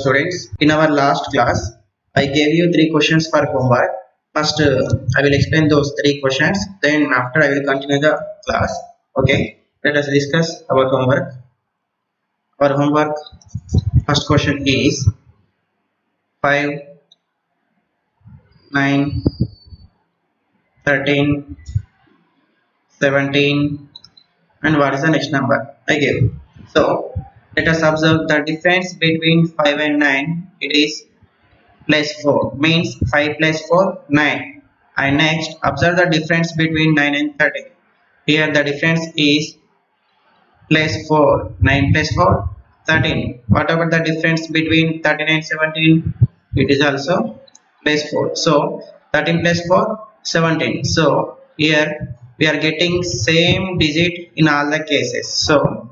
students, in our last class, I gave you 3 questions for homework. First, I will explain those 3 questions. Then after I will continue the class. Okay, let us discuss our homework. Our homework first question is 5, 9, 13, 17, and what is the next number I gave. So let us observe the difference between 5 and 9. It is plus 4, means 5 plus 4 9. And next observe the difference between 9 and 13. Here the difference is plus 4, 9 plus 4 13. What about the difference between 13 and 17? It is also plus 4. So 13 plus 4 17. So here we are getting same digit in all the cases. So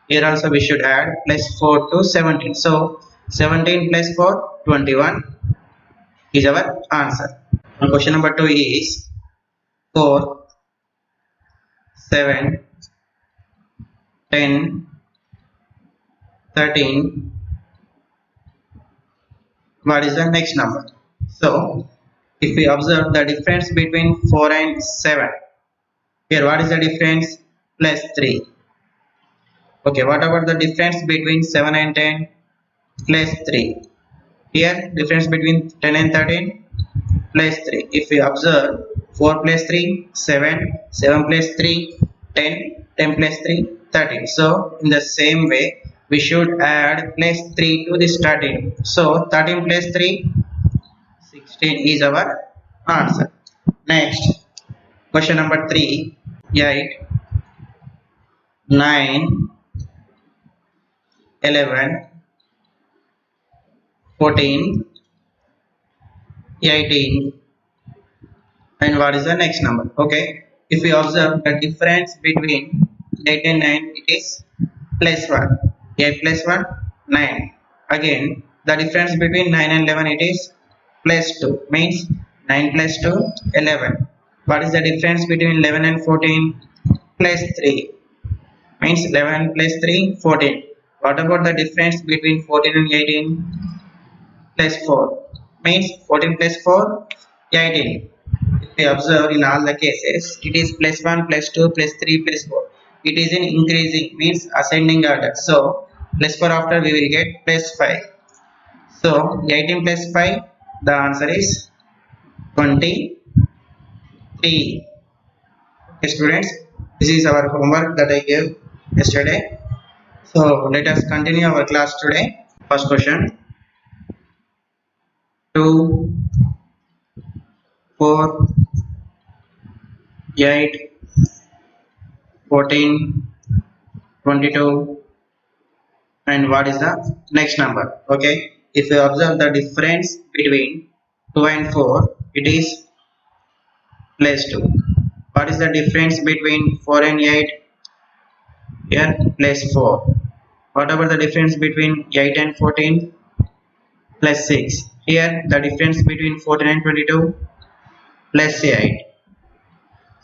here also we should add plus 4 to 17. So 17 plus 4 21 is our answer. And question number 2 is 4, 7, 10, 13. What is the next number? So if we observe the difference between 4 and 7, here what is the difference? Plus 3. Okay, what about the difference between 7 and 10? Plus 3. Here difference between 10 and 13? Plus 3. If we observe 4 plus 3, 7, 7 plus 3, 10, 10 plus 3, 13. So in the same way, we should add plus 3 to this 13. So 13 plus 3, 16 is our answer. Next, question number 3, 8, 9, 11, 14, 18, and what is the next number? Okay, if we observe the difference between 8 and 9, it is plus 1. 8 plus 1, 9. Again, the difference between 9 and 11, it is plus 2. Means 9 plus 2, 11. What is the difference between 11 and 14? Plus 3. Means 11 plus 3, 14. What about the difference between 14 and 18? Plus 4. Means 14 plus 4, 18. If we observe in all the cases, it is plus 1, plus 2, plus 3, plus 4. It is in increasing, means ascending order. So plus 4 after we will get plus 5. So 18 plus 5, the answer is 23. Okay, students, this is our homework that I gave yesterday. So let us continue our class today. First question. 2, 4, 8, 14, 22, and what is the next number? Okay, if you observe the difference between 2 and 4, it is plus 2. What is the difference between 4 and 8? Here plus 4. What about the difference between 8 and 14? Plus 6. Here the difference between 14 and 22? Plus 8.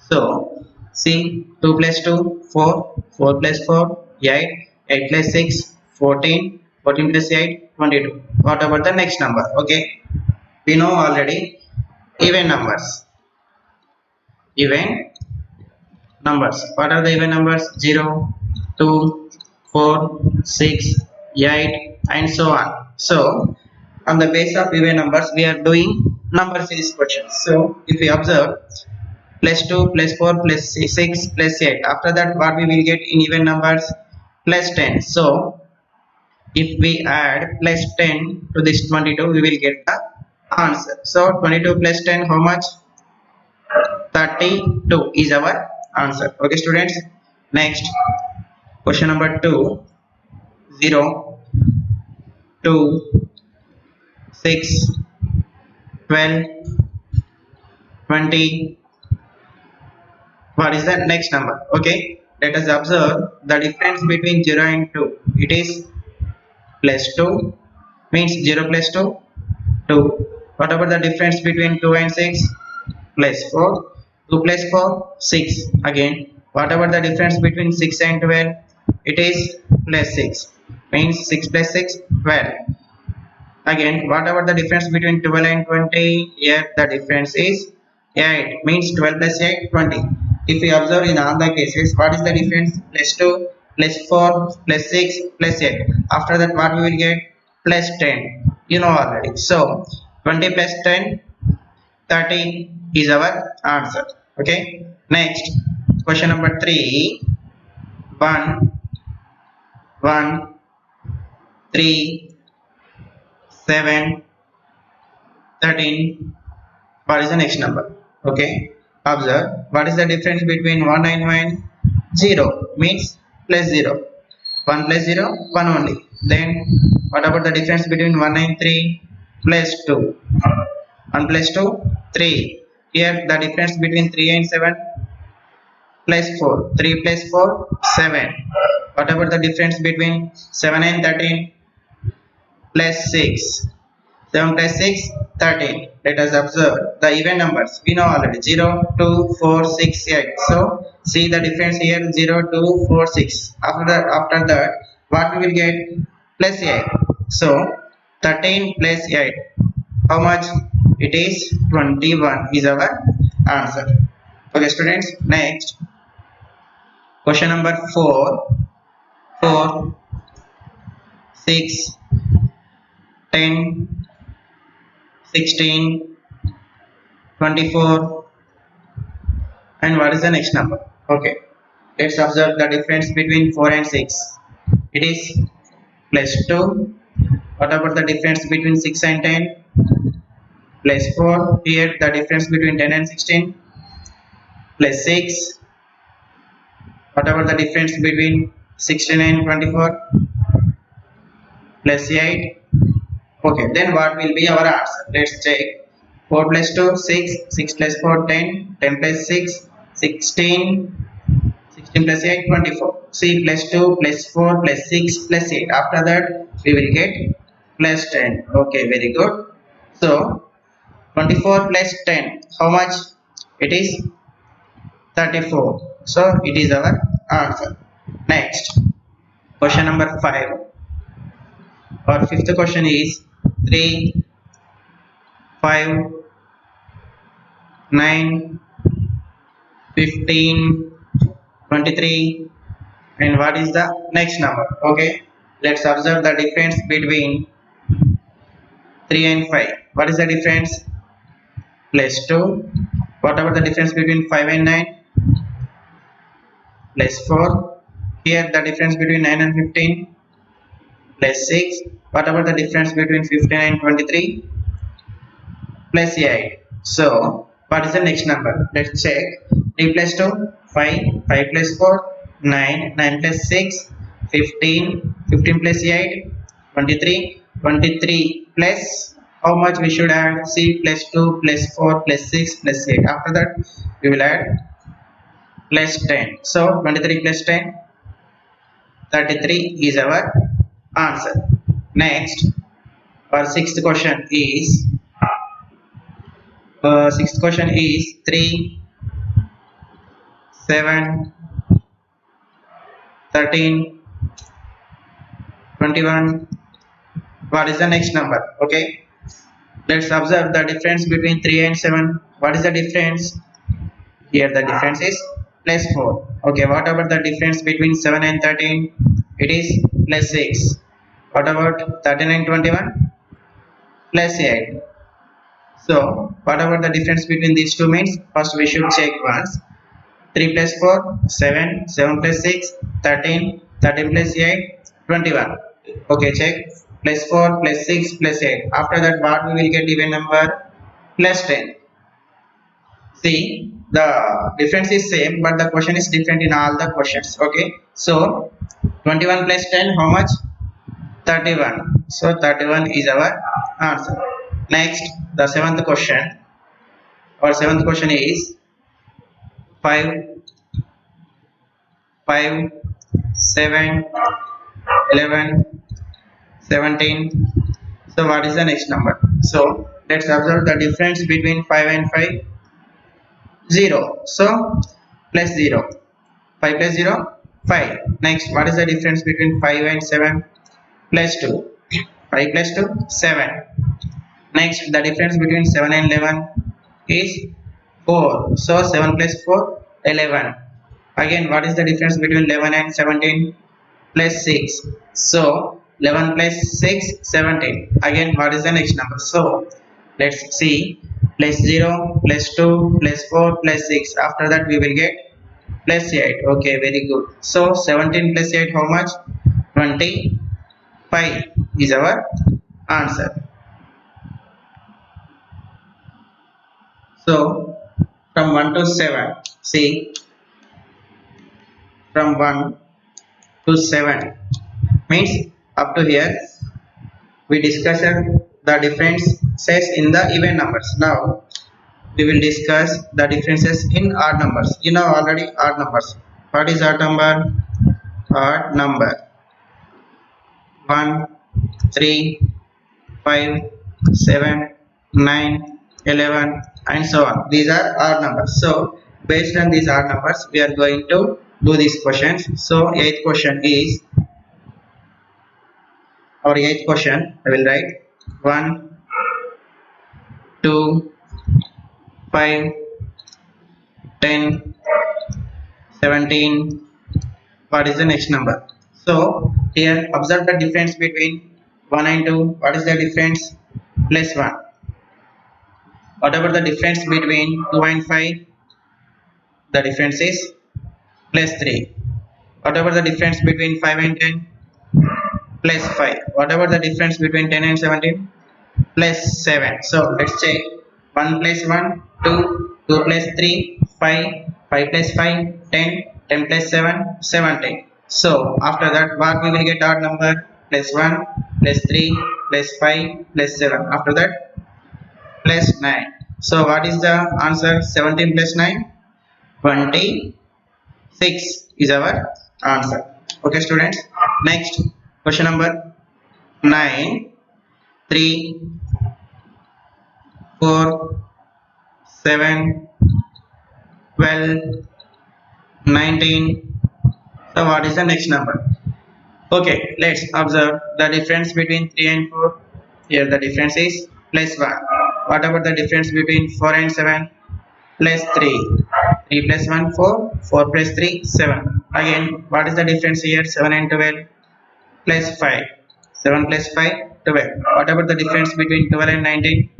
So see, 2 plus 2, 4, 4 plus 4, 8, 8 plus 6, 14, 14 plus 8, 22. What about the next number? Okay, we know already even numbers. Even numbers. What are the even numbers? 0, 2, 4, 6, 8, and so on. So on the base of even numbers, we are doing number series questions. So if we observe plus 2, plus 4, plus 6, plus 8. After that, what we will get in even numbers? Plus 10. So if we add plus 10 to this 22, we will get the answer. So 22 plus 10, how much? 32 is our answer. Okay, students. Next, question number 2, 0, 2, 6, 12, 20. What is the next number? Okay, let us observe the difference between 0 and 2. It is plus 2, means 0 plus 2, 2. What about the difference between 2 and 6? Plus 4. 2 plus 4, 6. Again, what about the difference between 6 and 12? It is plus 6. Means 6 plus 6, 12. Again, whatever the difference between 12 and 20, here the difference is 8, means 12 plus 8 20. If we observe in all the cases, what is the difference? Plus 2 plus 4 plus 6 plus 8. After that, what we will get? Plus 10, you know already. So 20 plus 10, 30 is our answer. Okay, next question number 3. 1 1 3 7 13. What is the next number? Okay, observe what is the difference between 1 and 0, means plus 0. 1 plus 0, 1 only. Then what about the difference between 1 and 3? Plus 2. 1 plus 2, 3. Here the difference between 3 and 7? Plus 4. 3 plus 4, 7. What about the difference between 7 and 13? Plus 6. 7 plus 6, 13. Let us observe the even numbers. We know already 0, 2, 4, 6, 8. So see the difference here, 0, 2, 4, 6. After that, what we will get? Plus 8. So 13 plus 8. How much? It is 21 is our answer. Okay, students. Next, question number 4. 4, 6, 10, 16, 24, and what is the next number? Okay, let's observe the difference between 4 and 6. It is plus 2. What about the difference between 6 and 10? Plus 4. Here the difference between 10 and 16? Plus 6. What about the difference between 16 and 24? Plus 8. Okay, then what will be our answer? Let's check. 4 plus 2, 6, 6 plus 4, 10, 10 plus 6, 16, 16 plus 8, 24. See, plus 2, plus 4, plus 6, plus 8. After that, we will get plus 10. Okay, very good. So, 24 plus 10, how much? It is 34. So, it is our answer. Next, question number 5. Our fifth question is 3, 5, 9, 15, 23, and what is the next number? Okay, let's observe the difference between 3 and 5. What is the difference? Plus 2. What about the difference between 5 and 9? Plus 4. Here the difference between 9 and 15? Plus 6. What about the difference between 15 and 23? Plus 8. So, what is the next number? Let's check. 3 plus 2, 5, 5 plus 4, 9, 9 plus 6, 15, 15 plus 8, 23, 23 plus how much we should add? See, plus 2, plus 4, plus 6, plus 8. After that, we will add plus 10. So, 23 plus 10, 33 is our answer. Next, our sixth question is 3, 7, 13, 21. What is the next number? Okay, let's observe the difference between 3 and 7. What is the difference? Here the difference is plus 4. Okay, what about the difference between 7 and 13? It is plus 6. What about 13 and 21? Plus 8. So, what about the difference between these two means? First we should check once. 3 plus 4, 7, 7 plus 6, 13, 13 plus 8, 21. Okay, check. Plus 4, plus 6, plus 8. After that, what we will get even number? Plus 10. See, the difference is same, but the question is different in all the questions. Okay, so 21 plus 10, how much? 31. So 31 is our answer. Next, the seventh question. Our seventh question is 5, 5, 7, 11, 17. So what is the next number? So let's observe the difference between 5 and 5. 0. So plus 0. 5 plus 0, 5. Next, what is the difference between 5 and 7? Plus 2. 5 plus 2, 7. Next, the difference between 7 and 11 is 4. So 7 plus 4, 11. Again, what is the difference between 11 and 17? Plus 6. So 11 plus 6, 17. Again, what is the next number? So let's see. Plus 0, plus 2, plus 4, plus 6. After that, we will get plus 8. Okay, very good. So 17 plus 8, how much? 25 is our answer. So from 1 to 7, see, from 1 to 7 means up to here we discussed the differences in the even numbers. Now we will discuss the differences in odd numbers. You know already odd numbers. What is odd number? Odd number 1, 3, 5, 7, 9, 11 and so on. These are odd numbers. So based on these odd numbers we are going to do these questions. So eighth question is, our eighth question I will write 1, 2, 5, 10, 17. What is the next number? So here observe the difference between 1 and 2. What is the difference? Plus 1. Whatever the difference between 2 and 5, the difference is plus 3. Whatever the difference between 5 and 10, plus 5. Whatever the difference between 10 and 17, plus 7. So let's check. 1 plus 1, 2, 2 plus 3, 5, 5 plus 5, 10, 10 plus 7, 17. So after that, what we will get odd number? Plus 1, plus 3, plus 5, plus 7. After that, plus 9. So what is the answer? 17 plus 9, 26 is our answer. Okay students. Next question number 9, 3, 4, 7, 12, 19. So what is the next number? Okay, let's observe the difference between 3 and 4. Here the difference is plus 1. Whatever the difference between 4 and 7, plus 3. 3 plus 1, 4. 4 plus 3, 7. Again, what is the difference here? 7 and 12, plus 5. 7 plus 5, 12. Whatever the difference between 12 and 19,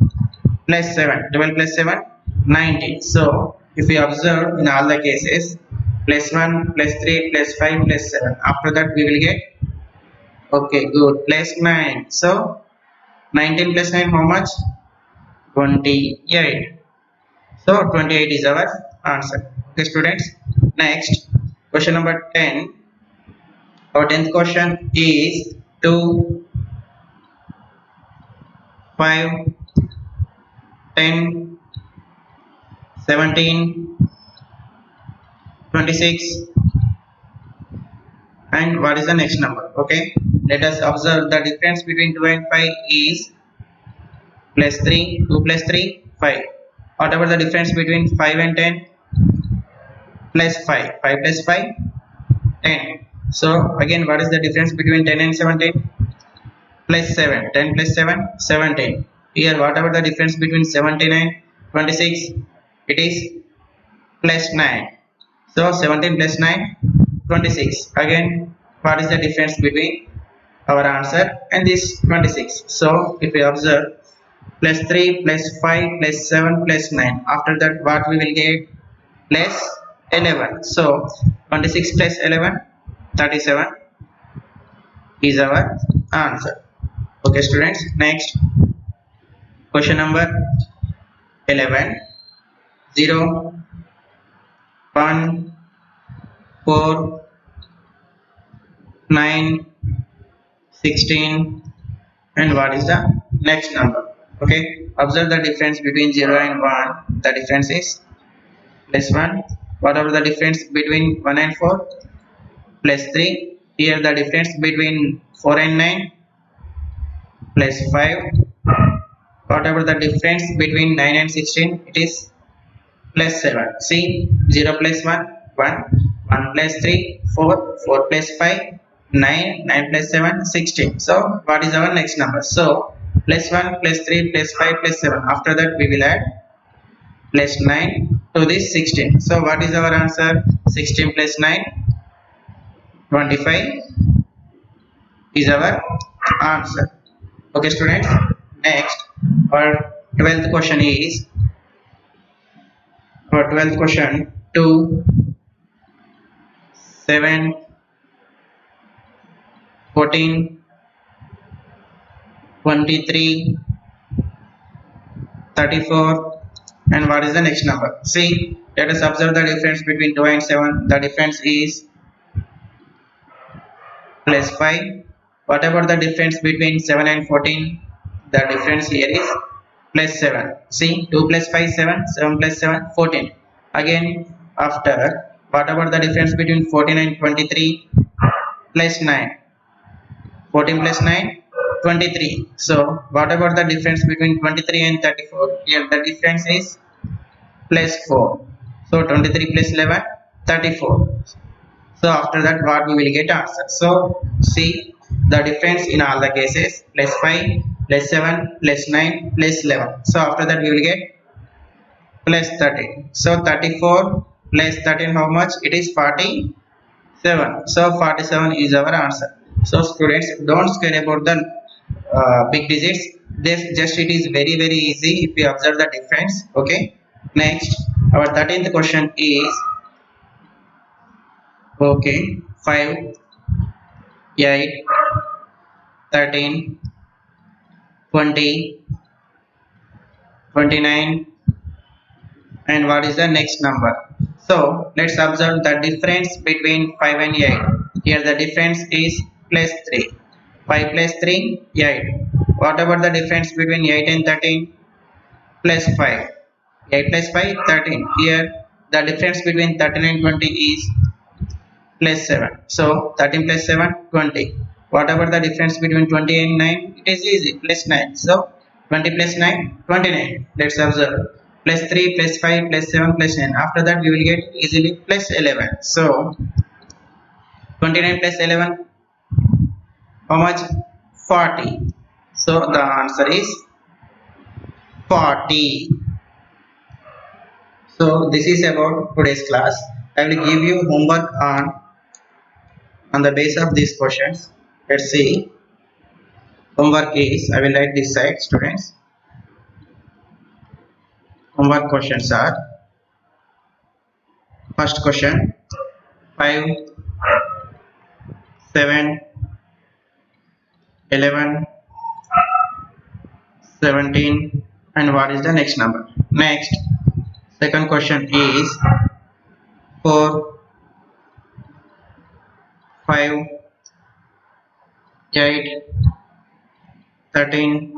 plus 7. 12 plus 7, 19. So if we observe in all the cases, plus 1, plus 3, plus 5, plus 7. After that we will get, okay, good, plus 9. So 19 plus 9, how much? 28. So 28 is our answer. Okay students. Next question number 10. Our 10th question is 2, 5, 10, 17, 26 and what is the next number? Okay, let us observe the difference between 2 and 5 is plus 3. 2 plus 3, 5. Whatever the difference between 5 and 10, plus 5. 5 plus 5, 10. So again, what is the difference between 10 and 17? Plus 7. 10 plus 7, 17. Here whatever the difference between 17 and 26, it is plus 9. So 17 plus 9, 26. Again, what is the difference between our answer and this 26? So if we observe, plus 3, plus 5, plus 7, plus 9. After that, what we will get? Plus 11. So 26 plus 11, 37 is our answer. Okay students. Next question number 11. 0, 1, 4, 9, 16 and what is the next number? Okay, observe the difference between 0 and 1. The difference is plus 1. Whatever the difference between 1 and 4, plus 3. Here the difference between 4 and 9, plus 5. Whatever the difference between 9 and 16, it is plus 7. See, 0 plus 1, 1. 1 plus 3, 4. 4 plus 5, 9, 9 plus 7, 16. So what is our next number? So plus 1 plus 3 plus 5 plus 7. After that we will add plus 9 to this 16. So what is our answer? 16 plus 9, 25 is our answer. Okay students, next our 12th question is, our 12th question, 2, 7, 14, 23, 34, and what is the next number? See, let us observe the difference between 2 and 7. The difference is plus 5. Whatever the difference between 7 and 14, the difference here is plus 7. See, 2 plus 5, 7, 7 plus 7, 14. Again, after, whatever the difference between 14 and 23, plus 9. 14 plus 9, 23. So, whatever the difference between 23 and 34, here the difference is plus 4. So, 23 plus 11, 34. So, after that what we will get answer. So, see the difference in all the cases, plus 5, plus 7, plus 9, plus 11. So, after that we will get plus 13. So, 34 plus 13 how much? It is 47. So, 47 is our answer. So, students, don't scare about the big digits. This just it is very easy if you observe the difference. Okay. Next, our 13th question is, okay, 5, 8, 13, 20, 29, and what is the next number? So let's observe the difference between 5 and 8. Here the difference is plus 3. 5 plus 3, 8. Whatever the difference between 8 and 13, plus 5. 8 plus 5, 13. Here the difference between 13 and 20 is plus 7. So 13 plus 7, 20. Whatever the difference between 20 and 9, it is easy, plus 9. So 20 plus 9, 29. Let's observe. Plus 3 plus 5 plus 7 plus 9. After that we will get easily plus 11. So 29 plus 11, how much? 40. So the answer is 40. So this is about today's class. I will give you homework on the base of these questions. Let's see. Homework is, I will write this side, students. Homework questions are, first question, 5, 7, 11, 17, and what is the next number? Next, second question is 4, 5, 8, 13,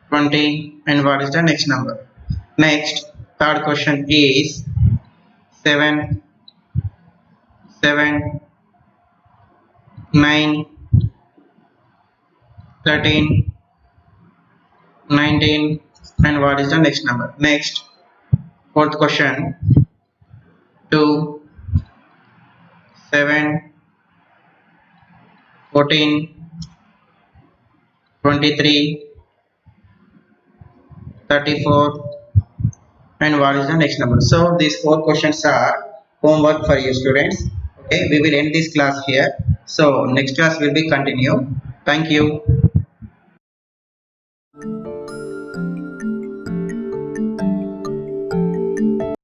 20, and what is the next number? Next, third question is 7, 7, 9, 13, 19, and what is the next number? Next, fourth question, 2, 7, 14, 23, 34, and what is the next number? So these four questions are homework for you students. Okay, we will end this class here. So next class will be continue. Thank you.